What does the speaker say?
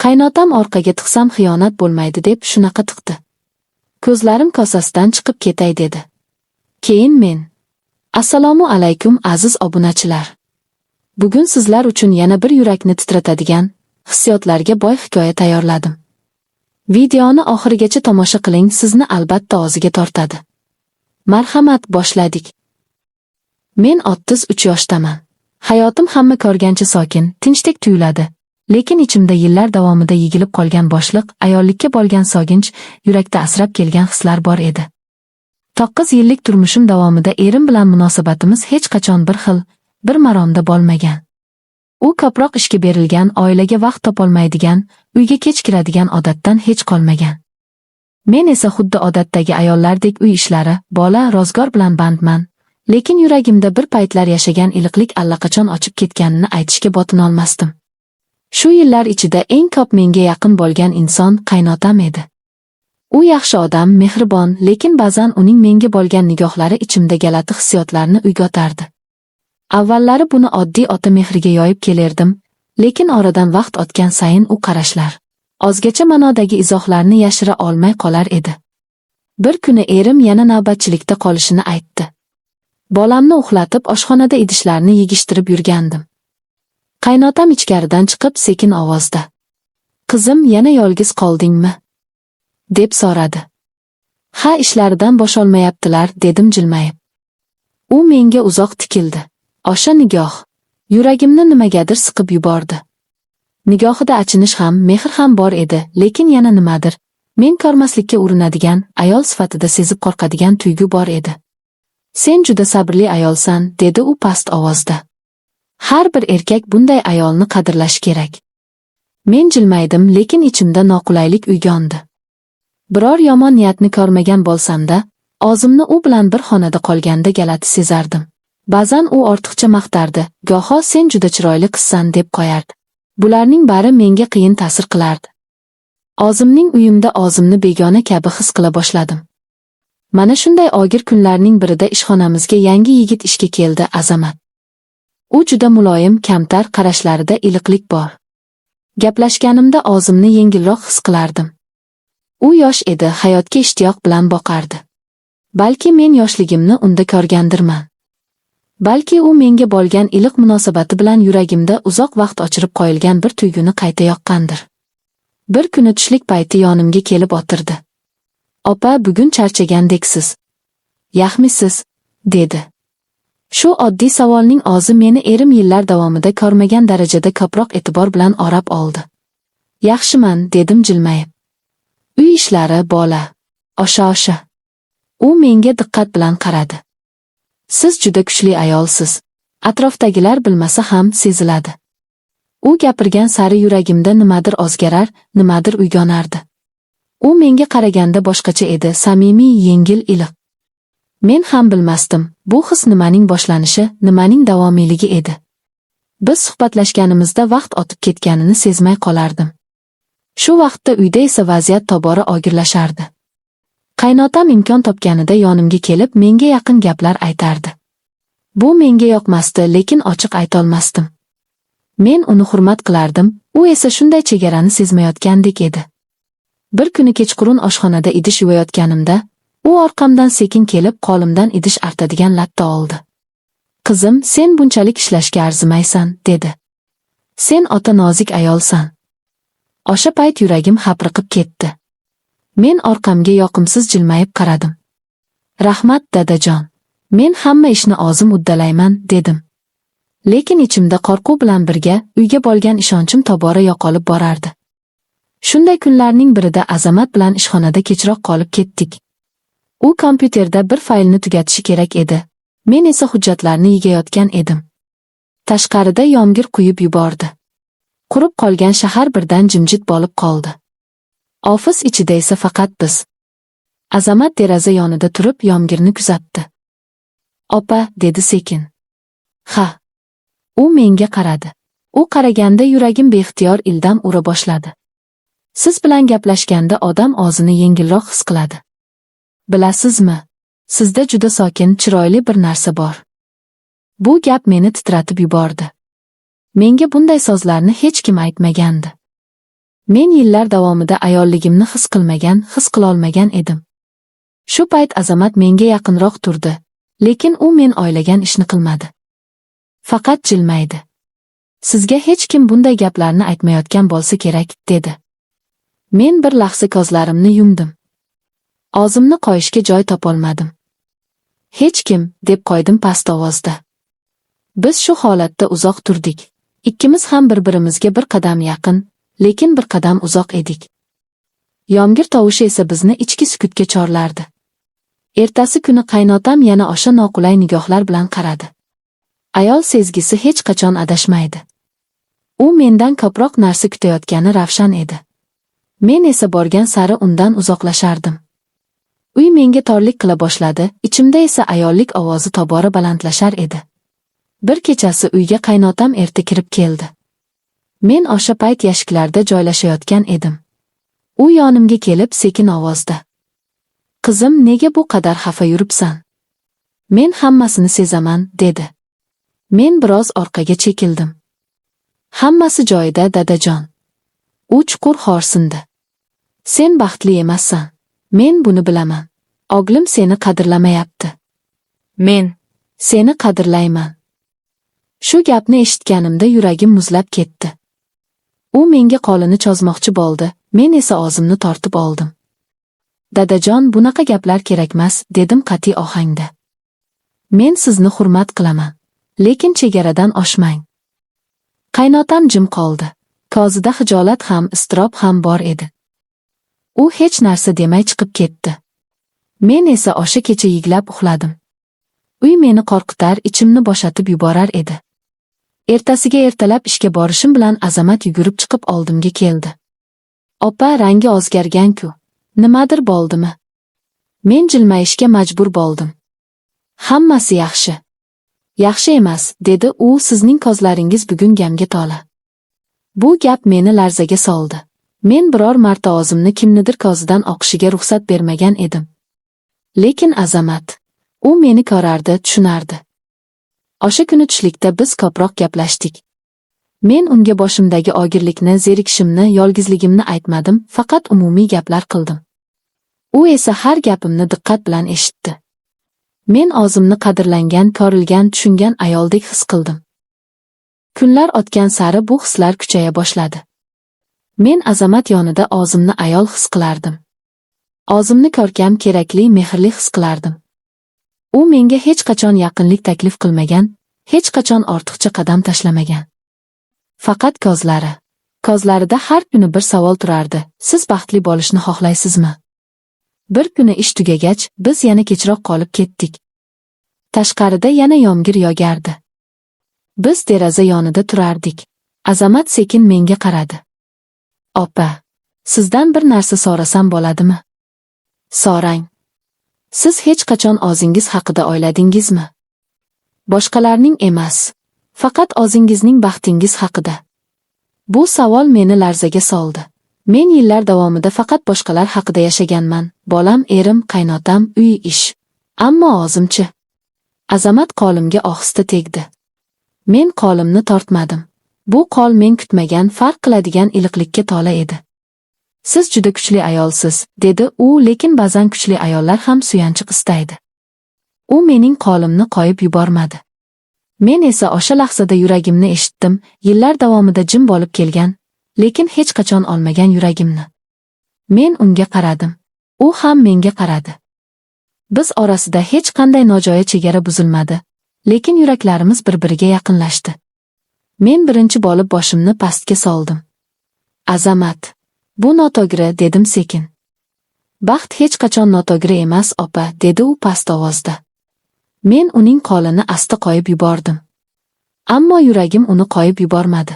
Qaynotam orqaga tiqsam xiyonat bo'lmaydi deb shunaqa tiqdi. Ko'zlarim kosasidan chiqib ketay dedi. Keyin men: Assalomu alaykum aziz obunachilar. Bugun sizlar uchun yana bir yurakni titratadigan, hissiyotlarga boy hikoya tayyorladim. Videoni oxirigacha tomosha qiling, sizni albatta og'ziga tortadi. Marhamat, boshladik. Men 33 yoshdaman. Hayotim hamma ko'rgancha sokin, tinchlik tuyuladi. Lekin ichimda yillar davomida yigilib qolgan bo'shliq, ayollikka bo'lgan sog'inch, yurakda asrab kelgan hislar bor edi. 9 yillik turmushim davomida erim bilan munosabatimiz hech qachon bir xil, bir maromda bo'lmagan. U ko'proq ishga berilgan, oilaga vaqt topolmaydigan, uyga kech kiradigan odatdan hech qolmagan. Men esa xuddi odatdagi ayollardek uy ishlari, bola, ro'zg'or bilan bandman, lekin yuragimda bir paytlar yashagan iliqlik allaqachon ochib ketganini aytishga botinolmasdim. Shu yillar ichida eng ko'p menga yaqin bo'lgan inson qaynotam edi. U yaxshi odam, mehribon, lekin ba'zan uning menga bo'lgan nigohlari ichimda galati hissiyotlarni uyg'otardi. Avvallari buni oddiy ota mehriga yoyib kelerdim, lekin oradan vaqt o'tgan sayin u qarashlar, ozgacha ma'nodagi izohlarni yashira olmay qolar edi. Bir kuni erim yana navbatchilikda qolishini aytdi. Bolamni uxlatib, oshxonada idishlarni yigishtirib yurgandim. Qaynotam ichkaridan chiqib sekin ovozda: "Qizim, yana yolg'iz qoldingmi?" deb so'radi. "Ha, ishlaridan bosholmayaptilar", dedim jilmayib. U menga uzoq tikildi. O'sha nigoh yuragimni nimagadir siqib yubordi. Nigohida achinish ham, mehr ham bor edi, lekin yana nimadir men ko'rmaslikka urinadigan, ayol sifatida sezib qo'rqadigan tuyg'u bor edi. "Sen juda sabrli ayolsan", dedi u past ovozda. "Har bir erkak bunday ayolni qadrlashi kerak." Men jilmaydim, lekin ichimda noqulaylik uyg'ondi. Biror yomon niyatni ko'rmagan bo'lsam-da, o'zimni u bilan bir xonada qolganda galati sezardim. Ba'zan u ortiqcha maqtardi, goho "sen juda chiroyli qizsan" deb qo'yardi. Bularning bari menga qiyin ta'sir qilardi. O'zimning uyimda o'zimni begona kabi his qila boshladim. Mana shunday og'ir kunlarning birida ishxonamizga yangi yigit ishga keldi, Azamat. U juda muloyim, kamtar, qarashlarida iliqlik bor. Gaplashganimda o'zimni yengilroq his qilardim. U yosh edi, hayotga ishtiyoq bilan boqardi. Balki men yoshligimni unda ko'rgandirman. Balki u menga bo'lgan iliq munosabati bilan yuragimda uzoq vaqt o'chirib qo'yilgan bir tuyg'uni qayta yoqqandir. Bir kuni tushlik payti yonimga kelib o'tirdi. "Opa, bugun charchagandeksiz. Yaxmisiz?" dedi. Shu oddiy savolning o'zi meni erim yillar davomida ko'rmagan darajada ko'proq e'tibor bilan o'rab oldi. "Yaxshiman", dedim jilmayib. "Uy ishlari, bola, o'sha". U menga diqqat bilan qaradi. "Siz juda kuchli ayolsiz. Atrofdagilar bilmasa ham seziladi." U gapirgan sari yuragimda nimadir o'zgarar, nimadir uyg'onardi. U menga qaraganda boshqacha edi, samimiy, yengil, iliq. Men ham bilmasdim, bu his nimaning boshlanishi, nimaning davomiyligi edi. Biz suhbatlashganimizda vaqt o'tib ketganini sezmay qolardim. Shu vaqtda uyda esa vaziyat tobora og'irlashardi. Qaynotam imkon topganida yonimga kelib menga yaqin gaplar aytardi. Bu menga yoqmasdi, lekin ochiq aytolmasdim. Men uni hurmat qilardim, u esa shunday chegarani sezmayotgandek edi. Bir kuni kechqurun oshxonada idish yuvayotganimda, u orqamdan sekin kelib qo'limdan idish artadigan latta oldi. "Qizim, sen bunchalik ishlashga arzimaysan", dedi. "Sen ota nozik ayolsan." O'sha payt yuragim hapriqib ketdi. Men orqamga yoqimsiz jilmayib qaradim. "Rahmat, dadajon. Men hamma ishni o'zim uddalayman", dedim. Lekin ichimda qo'rquv bilan birga uyga bo'lgan ishonchim tobora yo'qolib borardi. Shunday kunlarning birida Azamat bilan ishxonada kechroq qolib ketdik. U kompyuterda bir faylni tugatishi kerak edi. Men esa hujjatlarni yigayotgan edim. Tashqarida yomg'ir quyib yubordi. Qurib qolgan shahar birdan jimjit bo'lib qoldi. Ofis ichida esa faqat biz. Azamat deraza yonida turib yomg'irni kuzatdi. "Opa", dedi sekin. "Ha." U menga qaradi. U qaraganda yuragim beixtiyor ildam ura boshladi. "Siz bilan gaplashganda odam o'zini yengilroq his qiladi. Bilasizmi, sizda juda sokin, chiroyli bir narsa bor." Bu gap meni titratib yubordi. Menga bunday so'zlarni hech kim aytmagandi. Men yillar davomida ayolligimni his qilolmagan edim. Shu payt Azamat menga yaqinroq turdi, lekin u men o'ylagan ishni qilmadi. Faqat jilmaydi. Sizga hech kim bunday gaplarni aytmayotgan bo'lsa kerak, dedi. Men bir lahza ko'zlarimni yumdim. Og'zimni qo'yishga joy topolmadim. Hech kim, deb qo'ydim past ovozda. Biz shu holatda uzoq turdik. Ikkimiz ham bir-birimizga bir qadam yaqin, lekin bir qadam uzoq edik. Yomg'ir tovushi esa bizni ichki sukutga chorlardi. Ertasi kuni qaynotam yana o'sha noqulay nigohlar bilan qaradi. Ayol sezgisi hech qachon adashmaydi. U mendan ko'proq narsa kutayotgani ravshan edi. Men esa borgan sari undan uzoqlashardim. Uy menga torlik qila boshladi, ichimda esa ayollik ovozi tobora balandlashar edi. Bir kechasi uyga qaynotam erta kirib keldi. Men o'sha payt yashiklarda joylashayotgan edim. U yonimga kelib sekin ovozda: "Qizim, nega bu qadar xafa yuribsan?" "Men hammasini sezaman", dedi. Men biroz orqaga chekildim. "Hammasi joyida, dadajon." U chuqur xo'rsindi. "Sen baxtli emassan. Men buni bilaman. O'g'lim seni qadrlamayapti. Men seni qadrlayman." Shu gapni eshitganimda yuragim muzlab ketdi. U menga qo'lini cho'zmoqchi bo'ldi, men esa o'zimni tortib oldim. "Dadajon, bunaqa gaplar kerakmas", dedim qat'iy ohangda. "Men sizni hurmat qilaman, lekin chegaradan oshmang." Qaynotam jim qoldi. Ko'zida xijolat ham, iztirob ham bor edi. U hech narsa demay chiqib ketdi. Men esa o'sha kecha yiglab uxladim. Uy meni qo'rqitar, ichimni bo'shatib yuborar edi. Ertasiga ertalab ishga borishim bilan Azamat yugurib chiqib oldimga keldi. "Opa, rangi o'zgargan-ku. Nimadir bo'ldimi?" Men jilmayishga majbur bo'ldim. "Hammasi yaxshi." "Yaxshi emas", dedi u, "sizning ko'zlaringiz bugun gamga to'la." Bu gap meni larzaga soldi. Men biror marta o'zimni kimnidir ko'zidan oqishiga ruxsat bermagan edim. Lekin Azamat, u meni ko'rardi, tushunardi. O'sha kuni tushlikda biz ko'proq gaplashdik. Men unga boshimdagi og'irlikni, zerikishimni, yolg'izligimni aytmadim, faqat umumiy gaplar qildim. U esa har gapimni diqqat bilan eshitdi. Men o'zimni qadrlangan, ko'rilgan, tushungan ayoldek his qildim. Kunlar o'tgan sari bu hislar kuchaya boshladi. Men Azamat yonida o'zimni ayol his qilardim. O'zimni ko'rkam, kerakli, mehrli his qilardim. U menga hech qachon yaqinlik taklif qilmagan, hech qachon ortiqcha qadam tashlamagan. Faqat ko'zlarida har kuni bir savol turardi: "Siz baxtli bo'lishni xohlaysizmi?" Bir kuni ish tugagach, biz yana kechroq qolib ketdik. Tashqarida yana yomg'ir yog'ardi. Biz deraza yonida turardik. Azamat sekin menga qaradi. "Opa, sizdan bir narsa so'rasam bo'ladimi?" "So'rang." "Siz hech qachon o'zingiz haqida o'yladingizmi? Boshqalarning emas, faqat o'zingizning baxtingiz haqida." Bu savol meni larzaga soldi. Men yillar davomida faqat boshqalar haqida yashaganman. Bolam, erim, qaynotam, uy, ish. Ammo o'zimchi? Azamat qo'limga ohista tegdi. Men qo'limni tortmadim. Bu qo'l men kutmagan, farq qiladigan iliqlikka to'la edi. "Siz juda kuchli ayolsiz", dedi u, lekin ba'zan kuchli ayollar ham suyanchiq istaydi. U mening qo'limni qo'yib yubormadi. Men esa o'sha lahzada yuragimni eshitdim, yillar davomida jim bo'lib kelgan, lekin hech qachon olmagan yuragimni. Men unga qaradim. U ham menga qaradi. Biz orasida hech qanday nojo'ya chegara buzilmadi, lekin yuraklarimiz bir-biriga yaqinlashdi. Men birinchi bo'lib boshimni pastga soldim. "Azamat, bu noto'g'ri", dedim sekin. "Baxt hech qachon noto'g'ri emas, opa", dedi u past ovozda. Men uning qo'lini asta qo'yib yubordim. Ammo yuragim uni qo'yib yubormadi.